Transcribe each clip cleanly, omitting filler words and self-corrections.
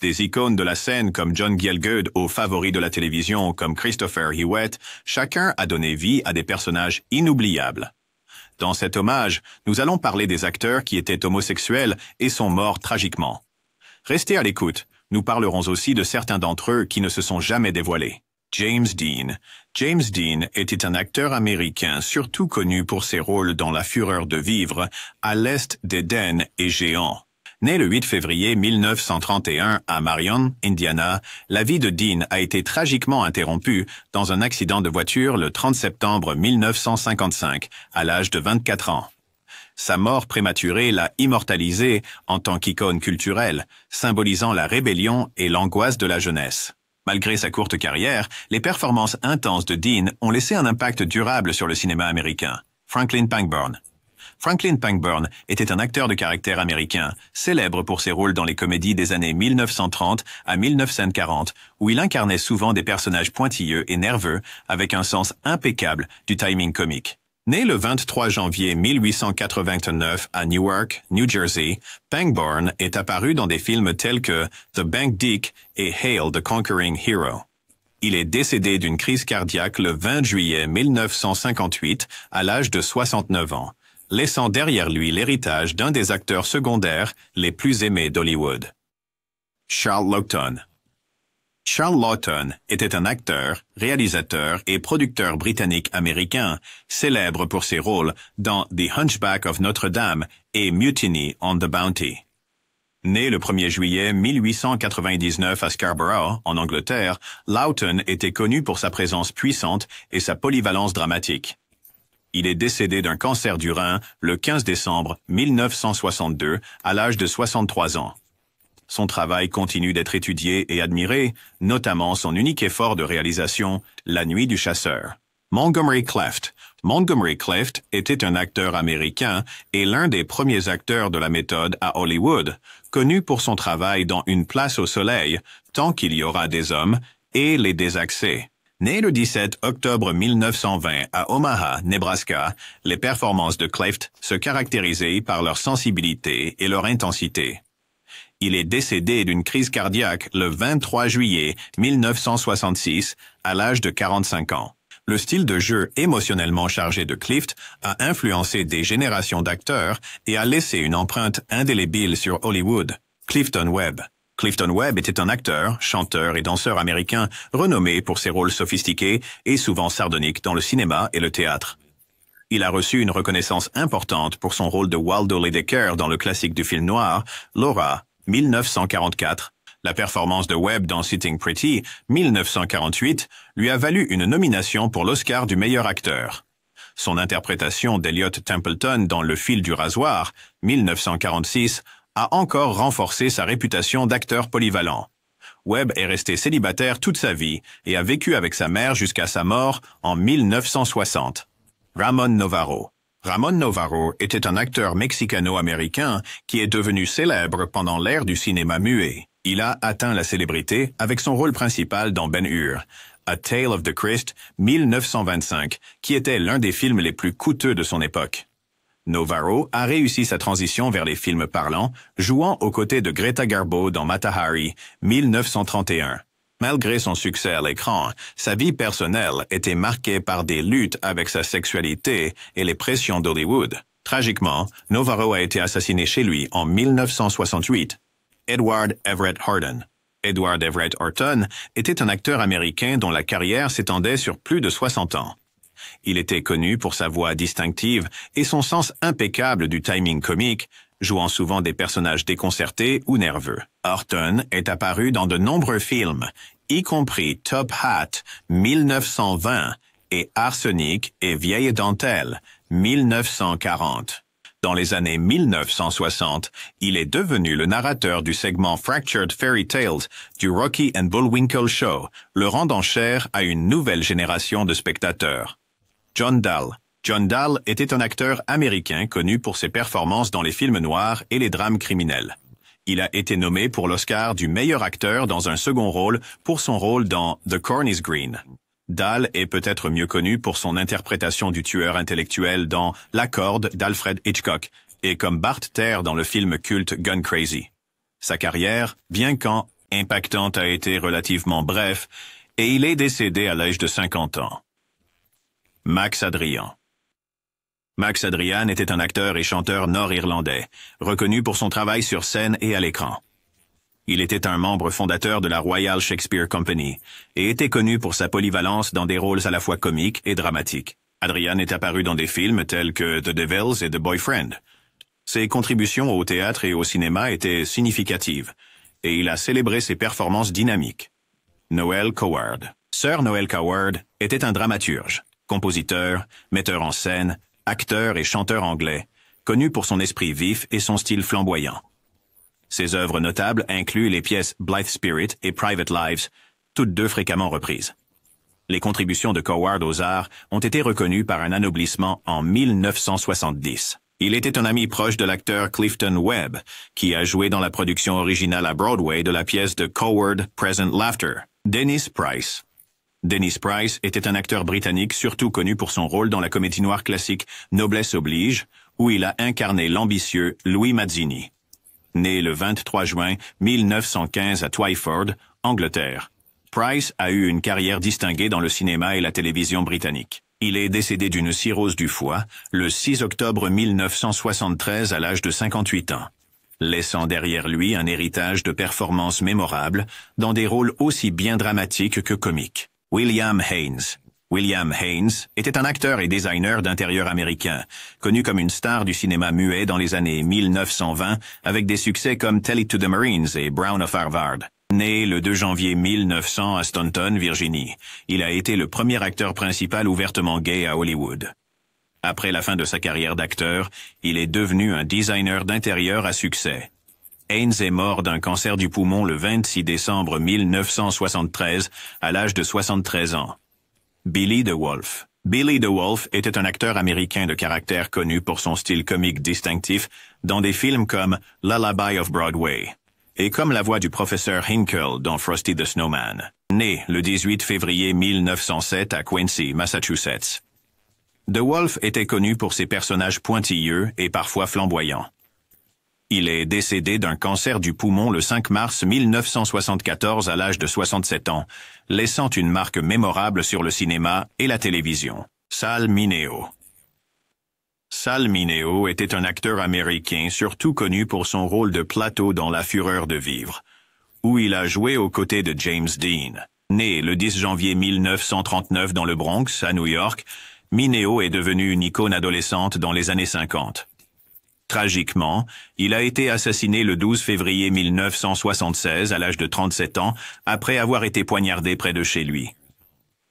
Des icônes de la scène comme John Gielgud aux favoris de la télévision comme Christopher Hewitt, chacun a donné vie à des personnages inoubliables. Dans cet hommage, nous allons parler des acteurs qui étaient homosexuels et sont morts tragiquement. Restez à l'écoute, nous parlerons aussi de certains d'entre eux qui ne se sont jamais dévoilés. James Dean. James Dean était un acteur américain surtout connu pour ses rôles dans La Fureur de vivre, À l'Est d'Éden et Géant. Né le 8 février 1931 à Marion, Indiana, la vie de Dean a été tragiquement interrompue dans un accident de voiture le 30 septembre 1955, à l'âge de 24 ans. Sa mort prématurée l'a immortalisé en tant qu'icône culturelle, symbolisant la rébellion et l'angoisse de la jeunesse. Malgré sa courte carrière, les performances intenses de Dean ont laissé un impact durable sur le cinéma américain. Franklin Pangborn. Franklin Pangborn était un acteur de caractère américain, célèbre pour ses rôles dans les comédies des années 1930 à 1940, où il incarnait souvent des personnages pointilleux et nerveux, avec un sens impeccable du timing comique. Né le 23 janvier 1889 à Newark, New Jersey, Pangborn est apparu dans des films tels que The Bank Dick et Hail the Conquering Hero. Il est décédé d'une crise cardiaque le 20 juillet 1958 à l'âge de 69 ans, laissant derrière lui l'héritage d'un des acteurs secondaires les plus aimés d'Hollywood. Charles Laughton. Charles Laughton était un acteur, réalisateur et producteur britannique-américain, célèbre pour ses rôles dans The Hunchback of Notre-Dame et Mutiny on the Bounty. Né le 1er juillet 1899 à Scarborough, en Angleterre, Laughton était connu pour sa présence puissante et sa polyvalence dramatique. Il est décédé d'un cancer du rein le 15 décembre 1962 à l'âge de 63 ans. Son travail continue d'être étudié et admiré, notamment son unique effort de réalisation, La Nuit du chasseur. Montgomery Clift. Montgomery Clift était un acteur américain et l'un des premiers acteurs de la méthode à Hollywood, connu pour son travail dans Une place au soleil, Tant qu'il y aura des hommes et Les désaxés. Né le 17 octobre 1920 à Omaha, Nebraska, les performances de Clift se caractérisaient par leur sensibilité et leur intensité. Il est décédé d'une crise cardiaque le 23 juillet 1966 à l'âge de 45 ans. Le style de jeu émotionnellement chargé de Clift a influencé des générations d'acteurs et a laissé une empreinte indélébile sur Hollywood. Clifton Webb. Clifton Webb était un acteur, chanteur et danseur américain renommé pour ses rôles sophistiqués et souvent sardoniques dans le cinéma et le théâtre. Il a reçu une reconnaissance importante pour son rôle de Waldo Lydekker dans le classique du film noir, Laura, 1944. La performance de Webb dans Sitting Pretty, 1948, lui a valu une nomination pour l'Oscar du meilleur acteur. Son interprétation d'Elliot Templeton dans Le fil du rasoir, 1946, a encore renforcé sa réputation d'acteur polyvalent. Webb est resté célibataire toute sa vie et a vécu avec sa mère jusqu'à sa mort en 1960. Ramon Novarro. Ramon Novarro était un acteur mexicano-américain qui est devenu célèbre pendant l'ère du cinéma muet. Il a atteint la célébrité avec son rôle principal dans Ben-Hur, A Tale of the Christ, 1925, qui était l'un des films les plus coûteux de son époque. Novarro a réussi sa transition vers les films parlants, jouant aux côtés de Greta Garbo dans Mata Hari, 1931. Malgré son succès à l'écran, sa vie personnelle était marquée par des luttes avec sa sexualité et les pressions d'Hollywood. Tragiquement, Novarro a été assassiné chez lui en 1968. Edward Everett Horton. Edward Everett Horton était un acteur américain dont la carrière s'étendait sur plus de 60 ans. Il était connu pour sa voix distinctive et son sens impeccable du timing comique, jouant souvent des personnages déconcertés ou nerveux. Horton est apparu dans de nombreux films, y compris Top Hat, 1920, et Arsenic et Vieille Dentelle, 1940. Dans les années 1960, il est devenu le narrateur du segment Fractured Fairy Tales du Rocky and Bullwinkle Show, le rendant cher à une nouvelle génération de spectateurs. John Dahl. John Dahl était un acteur américain connu pour ses performances dans les films noirs et les drames criminels. Il a été nommé pour l'Oscar du meilleur acteur dans un second rôle pour son rôle dans The Corn is Green. Dahl est peut-être mieux connu pour son interprétation du tueur intellectuel dans La Corde d'Alfred Hitchcock et comme Bart Terre dans le film culte Gun Crazy. Sa carrière, bien qu'en impactante a été relativement bref et il est décédé à l'âge de 50 ans. Max Adrian. Max Adrian était un acteur et chanteur nord-irlandais, reconnu pour son travail sur scène et à l'écran. Il était un membre fondateur de la Royal Shakespeare Company et était connu pour sa polyvalence dans des rôles à la fois comiques et dramatiques. Adrian est apparu dans des films tels que The Devils et The Boyfriend. Ses contributions au théâtre et au cinéma étaient significatives, et il a célébré ses performances dynamiques. Noel Coward. Sir Noel Coward était un dramaturge, compositeur, metteur en scène, acteur et chanteur anglais, connu pour son esprit vif et son style flamboyant. Ses œuvres notables incluent les pièces Blithe Spirit et Private Lives, toutes deux fréquemment reprises. Les contributions de Coward aux arts ont été reconnues par un anoblissement en 1970. Il était un ami proche de l'acteur Clifton Webb, qui a joué dans la production originale à Broadway de la pièce de Coward, Present Laughter. Dennis Price. Dennis Price était un acteur britannique surtout connu pour son rôle dans la comédie noire classique Noblesse oblige, où il a incarné l'ambitieux Louis Mazzini. Né le 23 juin 1915 à Twyford, Angleterre, Price a eu une carrière distinguée dans le cinéma et la télévision britannique. Il est décédé d'une cirrhose du foie le 6 octobre 1973 à l'âge de 58 ans, laissant derrière lui un héritage de performances mémorables dans des rôles aussi bien dramatiques que comiques. William Haynes. William Haynes était un acteur et designer d'intérieur américain, connu comme une star du cinéma muet dans les années 1920 avec des succès comme Tell It to the Marines et Brown of Harvard. Né le 2 janvier 1900 à Staunton, Virginie, il a été le premier acteur principal ouvertement gay à Hollywood. Après la fin de sa carrière d'acteur, il est devenu un designer d'intérieur à succès. Haynes est mort d'un cancer du poumon le 26 décembre 1973 à l'âge de 73 ans. Billy DeWolfe. Billy DeWolfe était un acteur américain de caractère connu pour son style comique distinctif dans des films comme Lullaby of Broadway et comme la voix du professeur Hinkle dans Frosty the Snowman. Né le 18 février 1907 à Quincy, Massachusetts. DeWolfe était connu pour ses personnages pointilleux et parfois flamboyants. Il est décédé d'un cancer du poumon le 5 mars 1974 à l'âge de 67 ans, laissant une marque mémorable sur le cinéma et la télévision. Sal Mineo. Sal Mineo était un acteur américain surtout connu pour son rôle de Plato dans La Fureur de vivre, où il a joué aux côtés de James Dean. Né le 10 janvier 1939 dans le Bronx, à New York, Mineo est devenu une icône adolescente dans les années 50. Tragiquement, il a été assassiné le 12 février 1976 à l'âge de 37 ans après avoir été poignardé près de chez lui.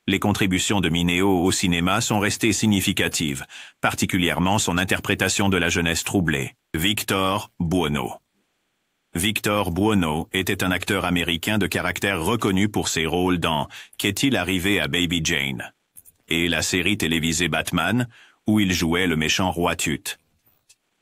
Les contributions de Mineo au cinéma sont restées significatives, particulièrement son interprétation de la jeunesse troublée. Victor Buono. Victor Buono était un acteur américain de caractère reconnu pour ses rôles dans Qu'est-il arrivé à Baby Jane et la série télévisée Batman, où il jouait le méchant roi Tut.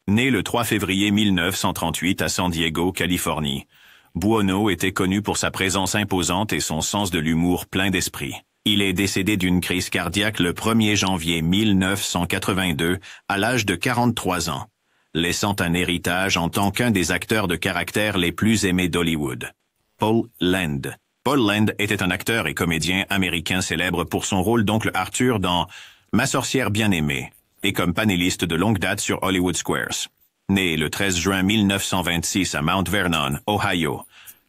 Né le 3 février 1938 à San Diego, Californie, Buono était connu pour sa présence imposante et son sens de l'humour plein d'esprit. Il est décédé d'une crise cardiaque le 1er janvier 1982 à l'âge de 43 ans, laissant un héritage en tant qu'un des acteurs de caractère les plus aimés d'Hollywood. Paul Lend. Paul Lend était un acteur et comédien américain célèbre pour son rôle d'oncle Arthur dans Ma sorcière bien-aimée et comme panéliste de longue date sur Hollywood Squares. Né le 13 juin 1926 à Mount Vernon, Ohio,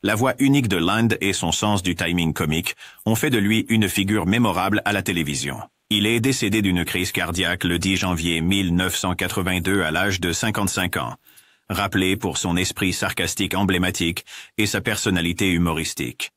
la voix unique de Lend et son sens du timing comique ont fait de lui une figure mémorable à la télévision. Il est décédé d'une crise cardiaque le 10 janvier 1982 à l'âge de 55 ans, rappelé pour son esprit sarcastique emblématique et sa personnalité humoristique.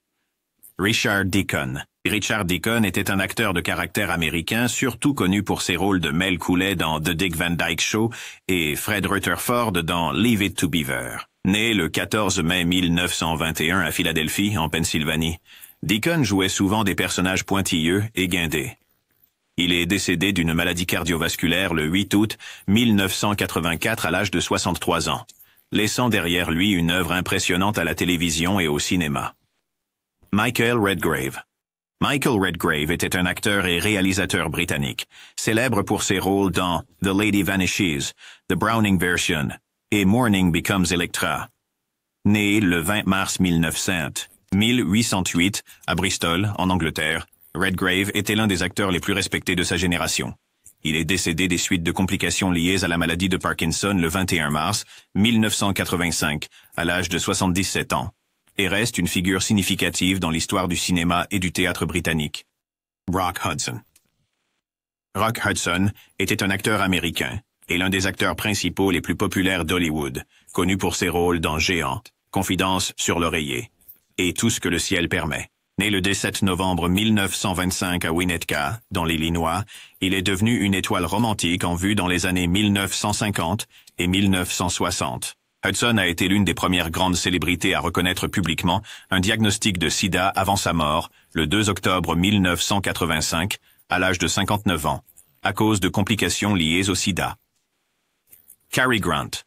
Richard Deacon. Richard Deacon était un acteur de caractère américain surtout connu pour ses rôles de Mel Coulet dans The Dick Van Dyke Show et Fred Rutherford dans Leave It to Beaver. Né le 14 mai 1921 à Philadelphie, en Pennsylvanie, Deacon jouait souvent des personnages pointilleux et guindés. Il est décédé d'une maladie cardiovasculaire le 8 août 1984 à l'âge de 63 ans, laissant derrière lui une œuvre impressionnante à la télévision et au cinéma. Michael Redgrave. Michael Redgrave était un acteur et réalisateur britannique, célèbre pour ses rôles dans The Lady Vanishes, The Browning Version et Morning Becomes Electra. Né le 20 mars 1900, 1808, à Bristol, en Angleterre, Redgrave était l'un des acteurs les plus respectés de sa génération. Il est décédé des suites de complications liées à la maladie de Parkinson le 21 mars 1985, à l'âge de 77 ans, et reste une figure significative dans l'histoire du cinéma et du théâtre britannique. Rock Hudson. Rock Hudson était un acteur américain et l'un des acteurs principaux les plus populaires d'Hollywood, connu pour ses rôles dans Géant, Confidence sur l'oreiller et Tout ce que le ciel permet. Né le 17 novembre 1925 à Winnetka, dans l'Illinois, il est devenu une étoile romantique en vue dans les années 1950 et 1960. Hudson a été l'une des premières grandes célébrités à reconnaître publiquement un diagnostic de sida avant sa mort, le 2 octobre 1985, à l'âge de 59 ans, à cause de complications liées au sida. Cary Grant.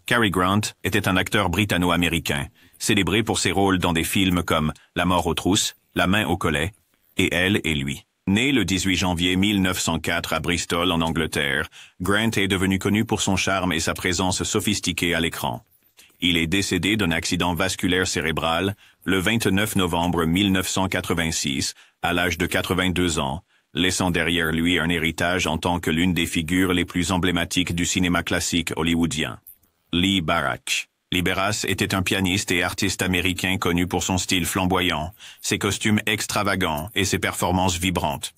Cary Grant était un acteur britanno-américain, célébré pour ses rôles dans des films comme La mort aux trousses, La main au collet et Elle et lui. Né le 18 janvier 1904 à Bristol, en Angleterre, Grant est devenu connu pour son charme et sa présence sophistiquée à l'écran. Il est décédé d'un accident vasculaire cérébral le 29 novembre 1986, à l'âge de 82 ans, laissant derrière lui un héritage en tant que l'une des figures les plus emblématiques du cinéma classique hollywoodien. Lee Barach. Lee Barach était un pianiste et artiste américain connu pour son style flamboyant, ses costumes extravagants et ses performances vibrantes.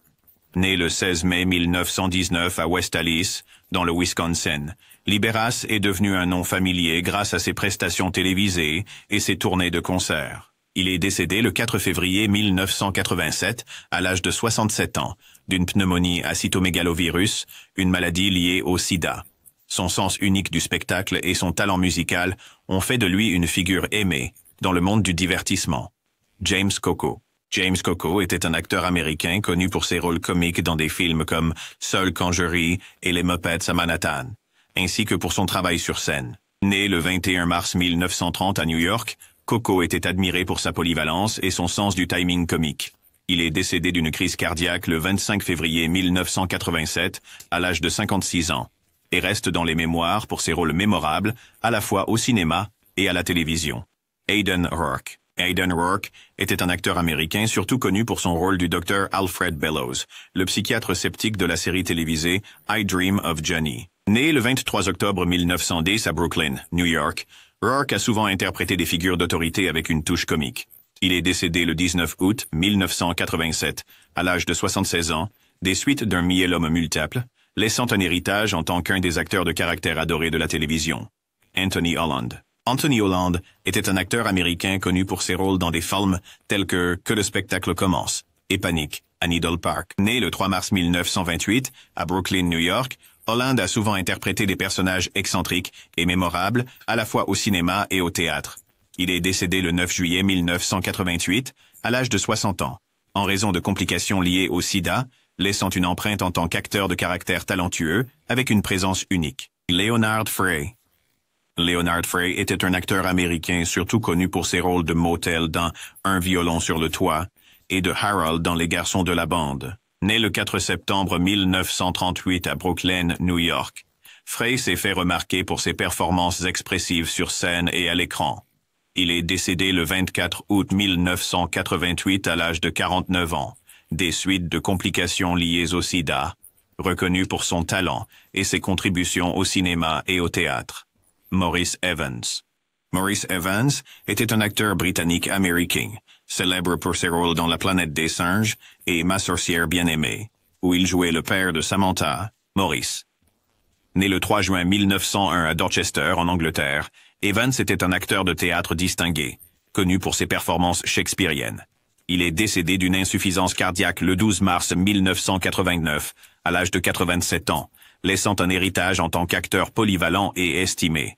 Né le 16 mai 1919 à West Allis, dans le Wisconsin, Lee Barach est devenu un nom familier grâce à ses prestations télévisées et ses tournées de concerts. Il est décédé le 4 février 1987, à l'âge de 67 ans, d'une pneumonie à cytomégalovirus, une maladie liée au sida. Son sens unique du spectacle et son talent musical ont fait de lui une figure aimée dans le monde du divertissement. James Coco. James Coco était un acteur américain connu pour ses rôles comiques dans des films comme Seul quand je ris et Les Muppets à Manhattan, ainsi que pour son travail sur scène. Né le 21 mars 1930 à New York, Coco était admiré pour sa polyvalence et son sens du timing comique. Il est décédé d'une crise cardiaque le 25 février 1987, à l'âge de 56 ans, et reste dans les mémoires pour ses rôles mémorables, à la fois au cinéma et à la télévision. Aidan Rourke. Aidan Rourke était un acteur américain surtout connu pour son rôle du docteur Alfred Bellows, le psychiatre sceptique de la série télévisée I Dream of Johnny. Né le 23 octobre 1910 à Brooklyn, New York, Rourke a souvent interprété des figures d'autorité avec une touche comique. Il est décédé le 19 août 1987, à l'âge de 76 ans, des suites d'un myélome multiple, laissant un héritage en tant qu'un des acteurs de caractère adorés de la télévision. Anthony Holland. Anthony Holland était un acteur américain connu pour ses rôles dans des films tels que le spectacle commence et Panique, à Needle Park. Né le 3 mars 1928, à Brooklyn, New York, Holland a souvent interprété des personnages excentriques et mémorables, à la fois au cinéma et au théâtre. Il est décédé le 9 juillet 1988, à l'âge de 60 ans, en raison de complications liées au sida, laissant une empreinte en tant qu'acteur de caractère talentueux, avec une présence unique. Leonard Frey. Leonard Frey était un acteur américain surtout connu pour ses rôles de Motel dans Un violon sur le toit et de Harold dans Les garçons de la bande. Né le 4 septembre 1938 à Brooklyn, New York, Frey s'est fait remarquer pour ses performances expressives sur scène et à l'écran. Il est décédé le 24 août 1988 à l'âge de 49 ans. Des suites de complications liées au sida, reconnu pour son talent et ses contributions au cinéma et au théâtre. Maurice Evans. Maurice Evans était un acteur britannique-américain, célèbre pour ses rôles dans La planète des singes et Ma sorcière bien-aimée, où il jouait le père de Samantha, Maurice. Né le 3 juin 1901 à Dorchester, en Angleterre, Evans était un acteur de théâtre distingué, connu pour ses performances shakespeariennes. Il est décédé d'une insuffisance cardiaque le 12 mars 1989, à l'âge de 87 ans, laissant un héritage en tant qu'acteur polyvalent et estimé.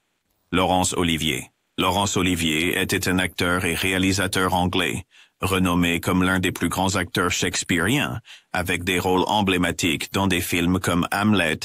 Laurence Olivier. Laurence Olivier était un acteur et réalisateur anglais, renommé comme l'un des plus grands acteurs shakespeariens, avec des rôles emblématiques dans des films comme Hamlet,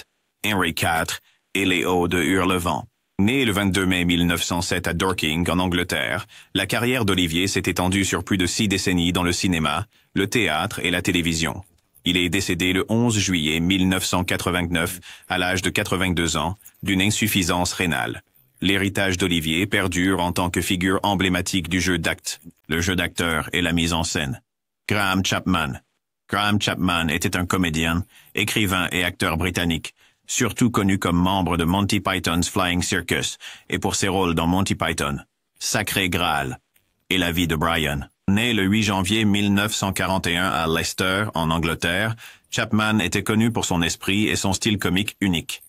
Henri IV et Léo de Hurlevent. Né le 22 mai 1907 à Dorking, en Angleterre, la carrière d'Olivier s'est étendue sur plus de 6 décennies dans le cinéma, le théâtre et la télévision. Il est décédé le 11 juillet 1989, à l'âge de 82 ans, d'une insuffisance rénale. L'héritage d'Olivier perdure en tant que figure emblématique du jeu d'acte, le jeu d'acteur et la mise en scène. Graham Chapman. Graham Chapman était un comédien, écrivain et acteur britannique, surtout connu comme membre de Monty Python's Flying Circus et pour ses rôles dans Monty Python, Sacré Graal et La vie de Brian. Né le 8 janvier 1941 à Leicester, en Angleterre, Chapman était connu pour son esprit et son style comique unique.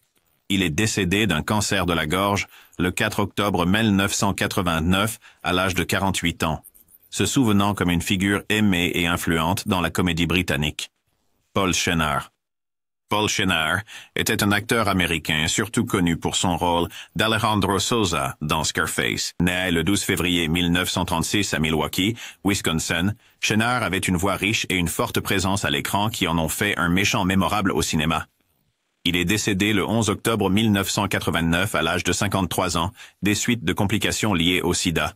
Il est décédé d'un cancer de la gorge le 4 octobre 1989 à l'âge de 48 ans, se souvenant comme une figure aimée et influente dans la comédie britannique. Paul Shenar. Paul Shenar était un acteur américain surtout connu pour son rôle d'Alejandro Souza dans Scarface. Né le 12 février 1936 à Milwaukee, Wisconsin, Shenar avait une voix riche et une forte présence à l'écran qui en ont fait un méchant mémorable au cinéma. Il est décédé le 11 octobre 1989 à l'âge de 53 ans des suites de complications liées au sida,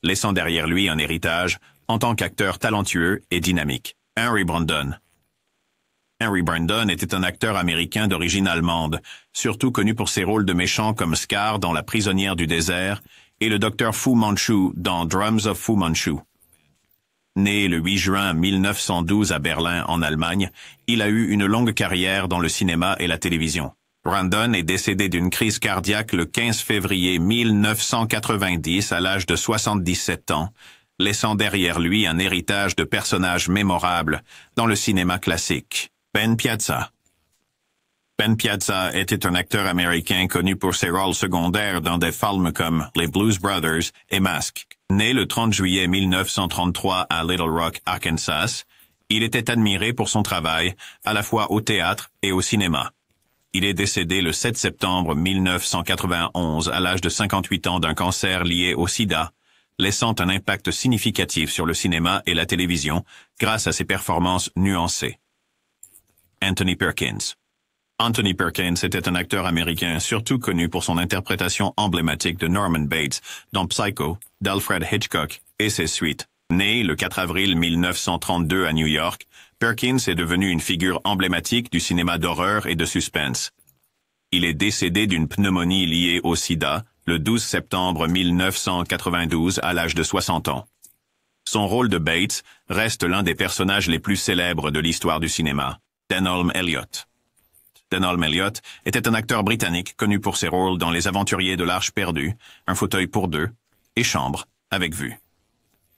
laissant derrière lui un héritage en tant qu'acteur talentueux et dynamique. Henry Brandon. Henry Brandon était un acteur américain d'origine allemande, surtout connu pour ses rôles de méchants comme Scar dans La prisonnière du désert et le docteur Fu Manchu dans Drums of Fu Manchu. Né le 8 juin 1912 à Berlin, en Allemagne, il a eu une longue carrière dans le cinéma et la télévision. Brandon est décédé d'une crise cardiaque le 15 février 1990 à l'âge de 77 ans, laissant derrière lui un héritage de personnages mémorables dans le cinéma classique. Ben Piazza. Ben Piazza était un acteur américain connu pour ses rôles secondaires dans des films comme Les Blues Brothers et Mask. Né le 30 juillet 1933 à Little Rock, Arkansas, il était admiré pour son travail, à la fois au théâtre et au cinéma. Il est décédé le 7 septembre 1991 à l'âge de 58 ans d'un cancer lié au sida, laissant un impact significatif sur le cinéma et la télévision grâce à ses performances nuancées. Anthony Perkins. Anthony Perkins était un acteur américain surtout connu pour son interprétation emblématique de Norman Bates dans Psycho, d'Alfred Hitchcock et ses suites. Né le 4 avril 1932 à New York, Perkins est devenu une figure emblématique du cinéma d'horreur et de suspense. Il est décédé d'une pneumonie liée au sida le 12 septembre 1992 à l'âge de 60 ans. Son rôle de Bates reste l'un des personnages les plus célèbres de l'histoire du cinéma. Denholm Elliott. Denholm Elliott était un acteur britannique connu pour ses rôles dans Les Aventuriers de l'Arche perdue, Un fauteuil pour deux et Chambre avec vue.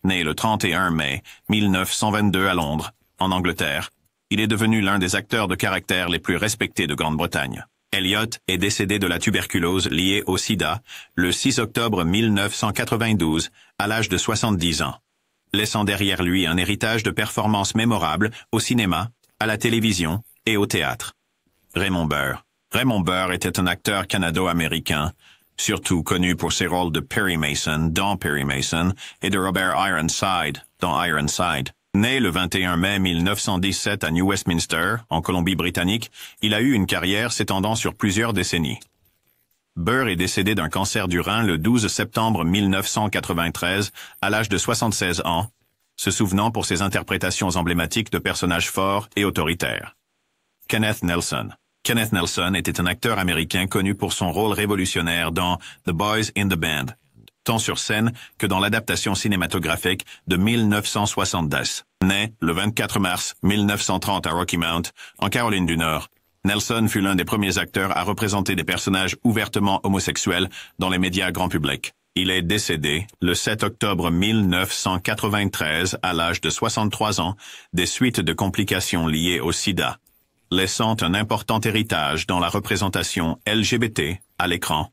Né le 31 mai 1922 à Londres, en Angleterre, il est devenu l'un des acteurs de caractère les plus respectés de Grande-Bretagne. Elliott est décédé de la tuberculose liée au sida le 6 octobre 1992 à l'âge de 70 ans, laissant derrière lui un héritage de performances mémorables au cinéma, à la télévision et au théâtre. Raymond Burr. Raymond Burr était un acteur canado-américain, surtout connu pour ses rôles de Perry Mason dans Perry Mason et de Robert Ironside dans Ironside. Né le 21 mai 1917 à New Westminster, en Colombie-Britannique, il a eu une carrière s'étendant sur plusieurs décennies. Burr est décédé d'un cancer du rein le 12 septembre 1993 à l'âge de 76 ans, se souvenant pour ses interprétations emblématiques de personnages forts et autoritaires. Kenneth Nelson. Kenneth Nelson était un acteur américain connu pour son rôle révolutionnaire dans The Boys in the Band, tant sur scène que dans l'adaptation cinématographique de 1970. Né le 24 mars 1930 à Rocky Mount, en Caroline du Nord, Nelson fut l'un des premiers acteurs à représenter des personnages ouvertement homosexuels dans les médias grand public. Il est décédé le 7 octobre 1993 à l'âge de 63 ans des suites de complications liées au sida, laissant un important héritage dans la représentation LGBT à l'écran.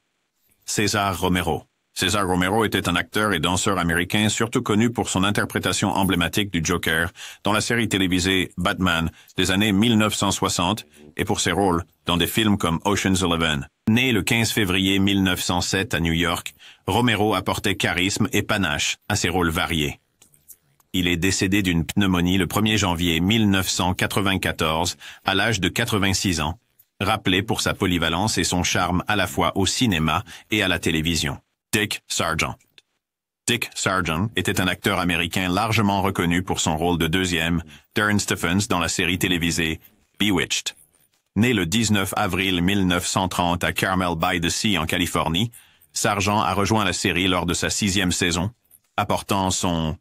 César Romero. César Romero était un acteur et danseur américain surtout connu pour son interprétation emblématique du Joker dans la série télévisée Batman des années 1960 et pour ses rôles dans des films comme Ocean's 11. Né le 15 février 1907 à New York, Romero apportait charisme et panache à ses rôles variés. Il est décédé d'une pneumonie le 1er janvier 1994 à l'âge de 86 ans, rappelé pour sa polyvalence et son charme à la fois au cinéma et à la télévision. Dick Sargent. Dick Sargent était un acteur américain largement reconnu pour son rôle de deuxième, Darren Stephens dans la série télévisée Bewitched. Né le 19 avril 1930 à Carmel by the Sea en Californie, Sargent a rejoint la série lors de sa 6e saison, apportant son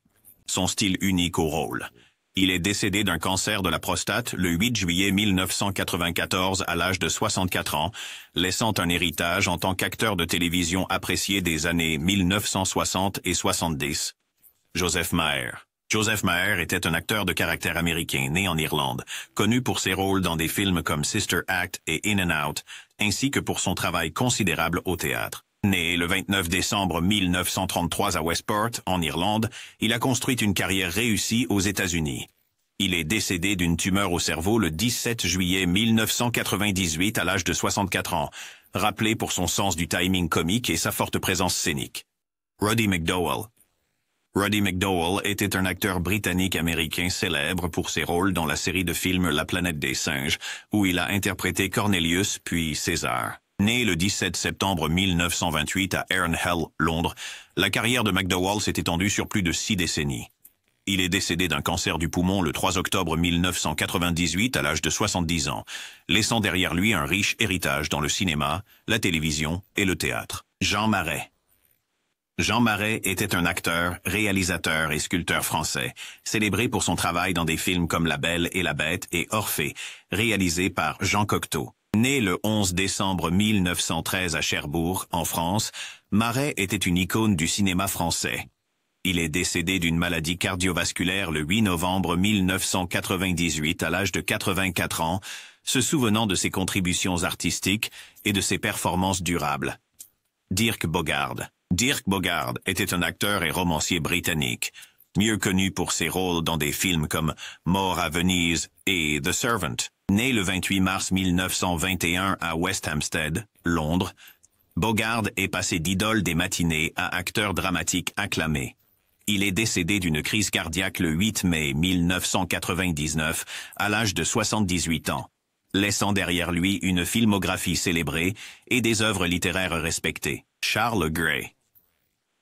style unique au rôle. Il est décédé d'un cancer de la prostate le 8 juillet 1994 à l'âge de 64 ans, laissant un héritage en tant qu'acteur de télévision apprécié des années 1960 et 70. Joseph Maher. Joseph Maher était un acteur de caractère américain né en Irlande, connu pour ses rôles dans des films comme Sister Act et In and Out, ainsi que pour son travail considérable au théâtre. Né le 29 décembre 1933 à Westport, en Irlande, il a construit une carrière réussie aux États-Unis. Il est décédé d'une tumeur au cerveau le 17 juillet 1998 à l'âge de 64 ans, rappelé pour son sens du timing comique et sa forte présence scénique. Roddy McDowall. Roddy McDowall était un acteur britannique-américain célèbre pour ses rôles dans la série de films La planète des singes, où il a interprété Cornelius puis César. Né le 17 septembre 1928 à Herne-Hill, Londres, la carrière de McDowall s'est étendue sur plus de 6 décennies. Il est décédé d'un cancer du poumon le 3 octobre 1998 à l'âge de 70 ans, laissant derrière lui un riche héritage dans le cinéma, la télévision et le théâtre. Jean Marais. Jean Marais était un acteur, réalisateur et sculpteur français, célébré pour son travail dans des films comme La Belle et la Bête et Orphée, réalisés par Jean Cocteau. Né le 11 décembre 1913 à Cherbourg, en France, Marais était une icône du cinéma français. Il est décédé d'une maladie cardiovasculaire le 8 novembre 1998 à l'âge de 84 ans, se souvenant de ses contributions artistiques et de ses performances durables. Dirk Bogarde. Dirk Bogarde était un acteur et romancier britannique, mieux connu pour ses rôles dans des films comme Mort à Venise et The Servant. Né le 28 mars 1921 à West Hampstead, Londres, Bogarde est passé d'idole des matinées à acteur dramatique acclamé. Il est décédé d'une crise cardiaque le 8 mai 1999 à l'âge de 78 ans, laissant derrière lui une filmographie célébrée et des œuvres littéraires respectées. Charles Gray.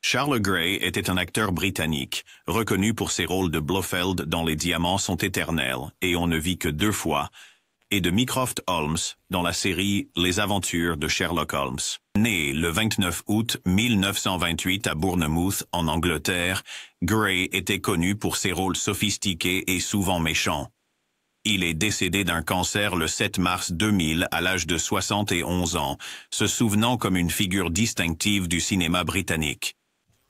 Charles Gray était un acteur britannique, reconnu pour ses rôles de Blofeld dans Les Diamants sont éternels et On ne vit que 2 fois, et de Mycroft Holmes dans la série Les aventures de Sherlock Holmes. Né le 29 août 1928 à Bournemouth, en Angleterre, Gray était connu pour ses rôles sophistiqués et souvent méchants. Il est décédé d'un cancer le 7 mars 2000 à l'âge de 71 ans, se souvenant comme une figure distinctive du cinéma britannique.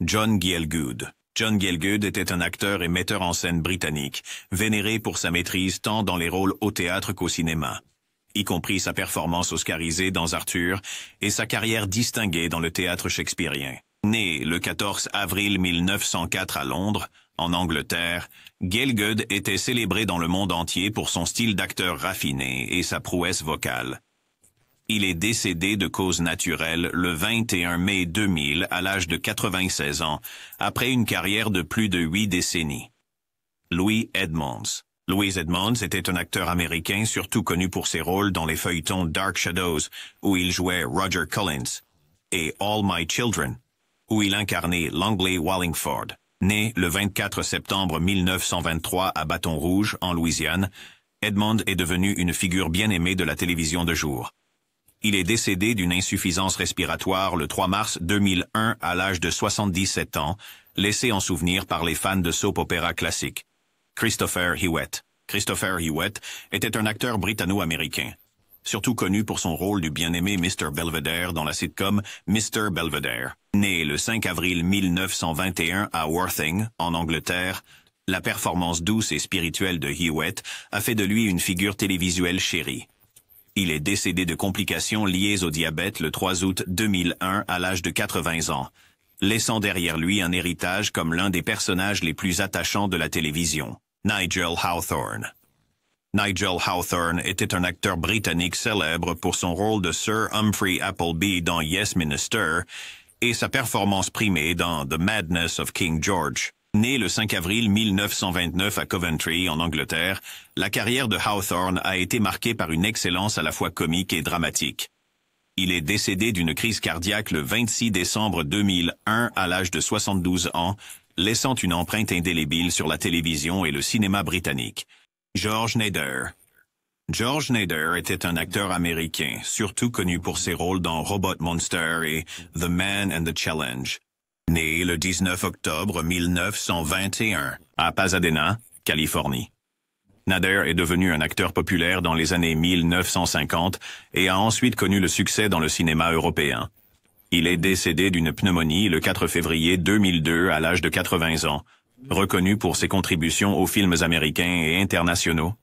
John Gielgud. John Gielgud était un acteur et metteur en scène britannique, vénéré pour sa maîtrise tant dans les rôles au théâtre qu'au cinéma, y compris sa performance oscarisée dans Arthur et sa carrière distinguée dans le théâtre shakespearien. Né le 14 avril 1904 à Londres, en Angleterre, Gielgud était célébré dans le monde entier pour son style d'acteur raffiné et sa prouesse vocale. Il est décédé de cause naturelle le 21 mai 2000 à l'âge de 96 ans, après une carrière de plus de 8 décennies. Louis Edmonds. Louis Edmonds était un acteur américain surtout connu pour ses rôles dans les feuilletons Dark Shadows, où il jouait Roger Collins, et All My Children, où il incarnait Langley Wallingford. Né le 24 septembre 1923 à Bâton Rouge, en Louisiane, Edmonds est devenu une figure bien aimée de la télévision de jour. Il est décédé d'une insuffisance respiratoire le 3 mars 2001 à l'âge de 77 ans, laissé en souvenir par les fans de soap-opéra classiques. Christopher Hewitt. Christopher Hewitt était un acteur britanno-américain, surtout connu pour son rôle du bien-aimé Mr. Belvedere dans la sitcom Mr. Belvedere. Né le 5 avril 1921 à Worthing, en Angleterre, la performance douce et spirituelle de Hewitt a fait de lui une figure télévisuelle chérie. Il est décédé de complications liées au diabète le 3 août 2001 à l'âge de 80 ans, laissant derrière lui un héritage comme l'un des personnages les plus attachants de la télévision. Nigel Hawthorne. Nigel Hawthorne était un acteur britannique célèbre pour son rôle de Sir Humphrey Appleby dans Yes Minister et sa performance primée dans The Madness of King George. Né le 5 avril 1929 à Coventry, en Angleterre, la carrière de Hawthorne a été marquée par une excellence à la fois comique et dramatique. Il est décédé d'une crise cardiaque le 26 décembre 2001 à l'âge de 72 ans, laissant une empreinte indélébile sur la télévision et le cinéma britannique. George Nader. George Nader était un acteur américain, surtout connu pour ses rôles dans Robot Monster et The Man and the Challenge. Né le 19 octobre 1921 à Pasadena, Californie. Nader est devenu un acteur populaire dans les années 1950 et a ensuite connu le succès dans le cinéma européen. Il est décédé d'une pneumonie le 4 février 2002 à l'âge de 80 ans, reconnu pour ses contributions aux films américains et internationaux.